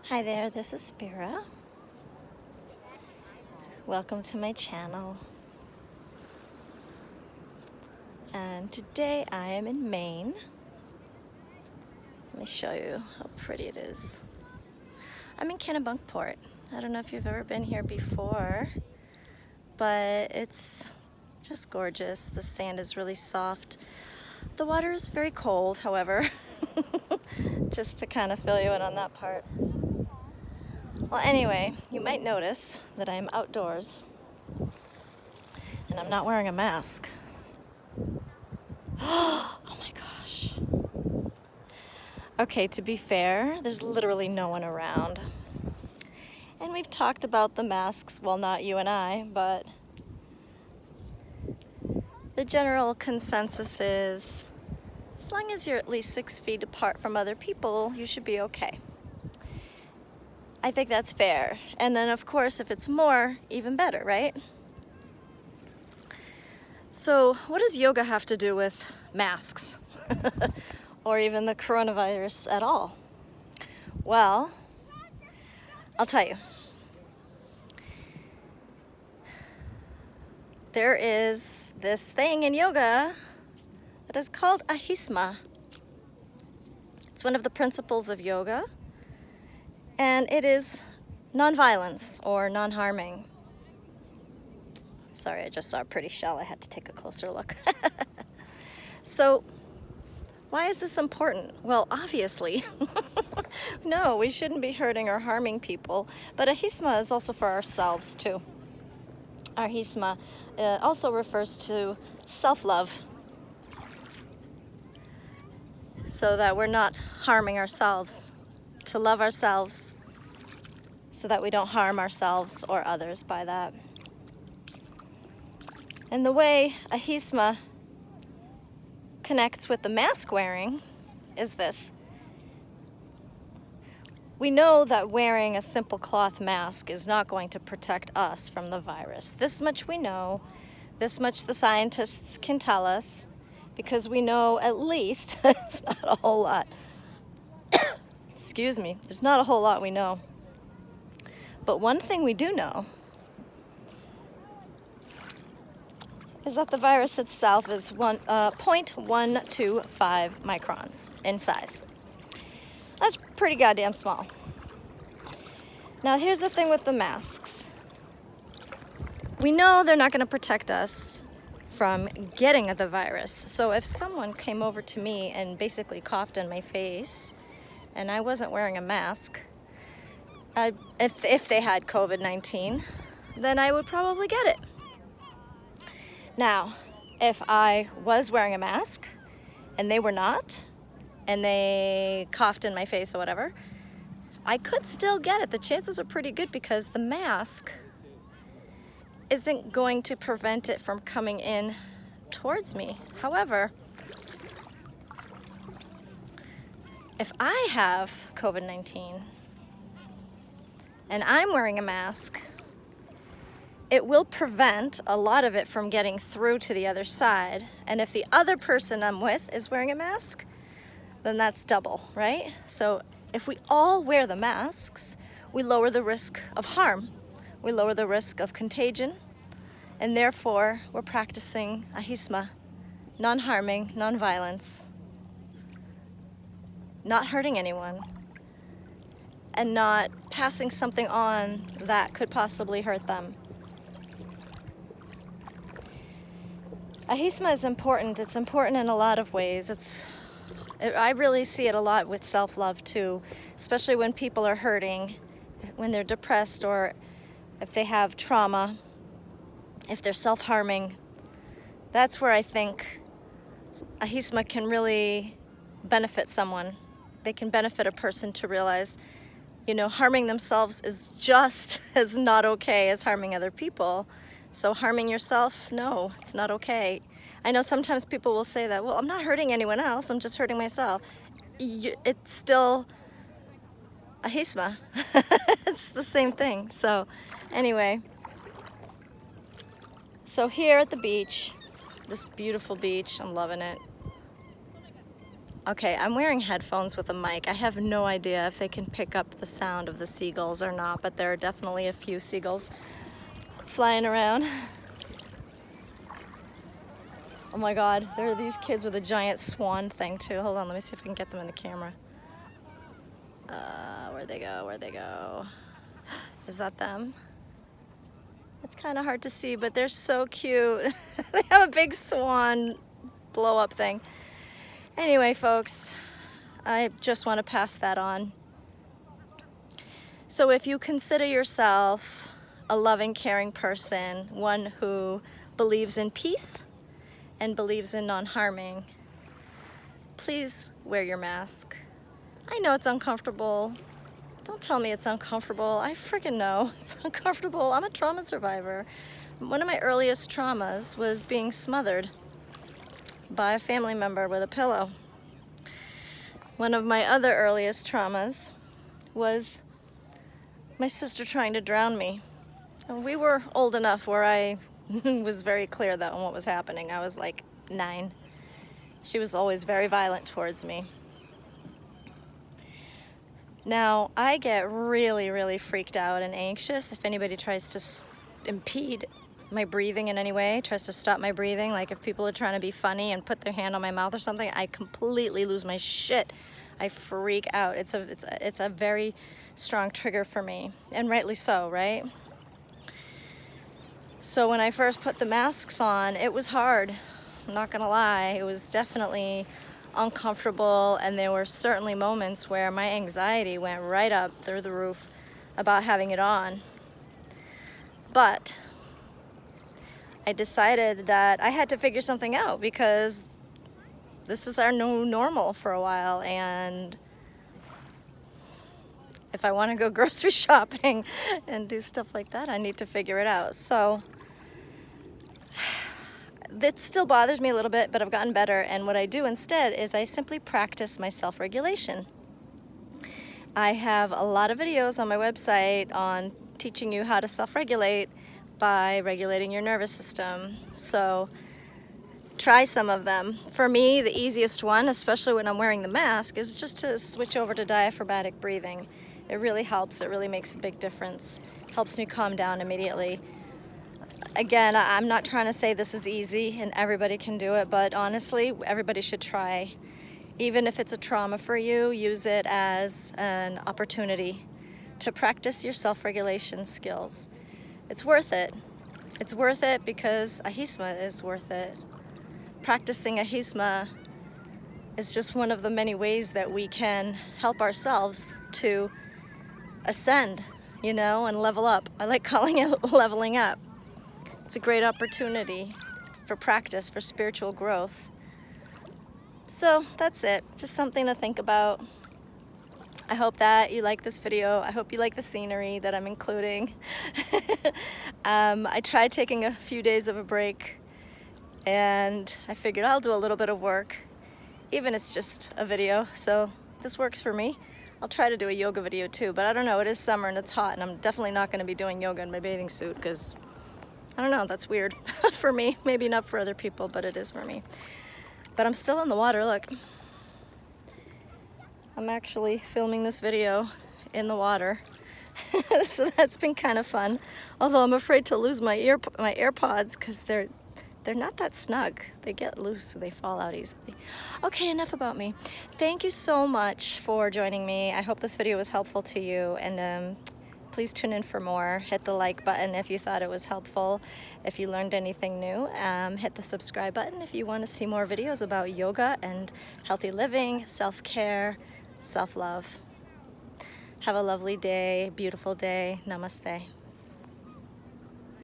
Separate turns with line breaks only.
Hi there, this is Spira. Welcome to my channel. And today I am in Maine. Let me show you how pretty it is. I'm in Kennebunkport. I don't know if you've ever been here before, but it's just gorgeous. The sand is really soft. The water is very cold, however, just to kind of fill you in on that part. Well, anyway, you might notice that I'm outdoors and I'm not wearing a mask. Oh my gosh. Okay, to be fair, there's literally no one around. And we've talked about the masks, well, not you and I, but the general consensus is as long as you're at least 6 feet apart from other people, you should be okay. I think that's fair. And then, of course, if it's more, even better, right? So, what does yoga have to do with masks? Or even the coronavirus at all? Well, I'll tell you. There is this thing in yoga that is called ahisma. It's one of the principles of yoga, and it is non-violence or non-harming. Sorry, I just saw a pretty shell. I had to take a closer look. So, why is this important? Well, obviously, no, we shouldn't be hurting or harming people, but ahisma is also for ourselves too. Ahisma also refers to self-love, so that we're not harming ourselves, to love ourselves, so that we don't harm ourselves or others by that. And the way ahisma connects with the mask wearing is this. We know that wearing a simple cloth mask is not going to protect us from the virus. This much we know, this much the scientists can tell us, because we know at least, it's not a whole lot, excuse me, there's not a whole lot we know. But one thing we do know is that the virus itself is 0.125 microns in size. That's pretty goddamn small. Now here's the thing with the masks. We know they're not going to protect us from getting the virus. So if someone came over to me and basically coughed in my face and I wasn't wearing a mask, if they had COVID-19, then I would probably get it. Now, if I was wearing a mask and they were not, and they coughed in my face or whatever, I could still get it. The chances are pretty good because the mask isn't going to prevent it from coming in towards me. However, if I have COVID-19 and I'm wearing a mask, it will prevent a lot of it from getting through to the other side. And if the other person I'm with is wearing a mask, then that's double, right? So if we all wear the masks, we lower the risk of harm. We lower the risk of contagion, and therefore we're practicing ahisma, non-harming, non-violence, not hurting anyone, and not passing something on that could possibly hurt them. Ahisma is important. It's important in a lot of ways. I really see it a lot with self-love too, especially when people are hurting, when they're depressed, or if they have trauma, if they're self-harming. That's where I think ahisma can really benefit someone. They can benefit a person to realize, harming themselves is just as not okay as harming other people. So harming yourself, no, it's not okay. I know sometimes people will say that, well, I'm not hurting anyone else, I'm just hurting myself. It's still ahisma. It's the same thing. So anyway, so here at the beach, this beautiful beach, I'm loving it. Okay, I'm wearing headphones with a mic. I have no idea if they can pick up the sound of the seagulls or not, but there are definitely a few seagulls flying around. Oh my God, there are these kids with a giant swan thing too. Hold on, let me see if I can get them in the camera. Where'd they go? Where'd they go? Is that them? It's kind of hard to see, but they're so cute. They have a big swan blow up thing. Anyway, folks, I just want to pass that on. So if you consider yourself a loving, caring person, one who believes in peace and believes in non-harming, please wear your mask. I know it's uncomfortable. Don't tell me it's uncomfortable. I freaking know it's uncomfortable. I'm a trauma survivor. One of my earliest traumas was being smothered by a family member with a pillow. One of my other earliest traumas was my sister trying to drown me. And we were old enough where I was very clear that on what was happening. I was like 9. She was always very violent towards me. Now, I get really, really freaked out and anxious if anybody tries to impede my breathing in any way, tries to stop my breathing. Like if people are trying to be funny and put their hand on my mouth or something, I completely lose my shit. I freak out. It's a very strong trigger for me, and rightly so, right? So when I first put the masks on, it was hard. I'm not gonna lie. It was definitely uncomfortable, and there were certainly moments where my anxiety went right up through the roof about having it on. But I decided that I had to figure something out, because this is our new normal for a while, and if I want to go grocery shopping and do stuff like that, I need to figure it out. So it still bothers me a little bit, but I've gotten better, and what I do instead is I simply practice my self-regulation. I have a lot of videos on my website on teaching you how to self-regulate by regulating your nervous system. So try some of them. For me, the easiest one, especially when I'm wearing the mask, is just to switch over to diaphragmatic breathing. It really helps. It really makes a big difference. Helps me calm down immediately. Again, I'm not trying to say this is easy and everybody can do it, but honestly, everybody should try. Even if it's a trauma for you, use it as an opportunity to practice your self-regulation skills. It's worth it. It's worth it because ahisma is worth it. Practicing ahisma is just one of the many ways that we can help ourselves to ascend, you know, and level up. I like calling it leveling up. It's a great opportunity for practice, for spiritual growth. So that's it. Just something to think about. I hope that you like this video. I hope you like the scenery that I'm including. I tried taking a few days of a break, and I figured I'll do a little bit of work, even if it's just a video. So this works for me. I'll try to do a yoga video too, but I don't know, it is summer and it's hot, and I'm definitely not going to be doing yoga in my bathing suit because, I don't know, that's weird for me. Maybe not for other people, but it is for me. But I'm still in the water, look. I'm actually filming this video in the water. So that's been kind of fun. Although I'm afraid to lose my AirPods because they're not that snug. They get loose, so they fall out easily. Okay, enough about me. Thank you so much for joining me. I hope this video was helpful to you, and please tune in for more. Hit the like button if you thought it was helpful. If you learned anything new, hit the subscribe button if you want to see more videos about yoga and healthy living, self-care, self-love. Have a lovely day, beautiful day. Namaste.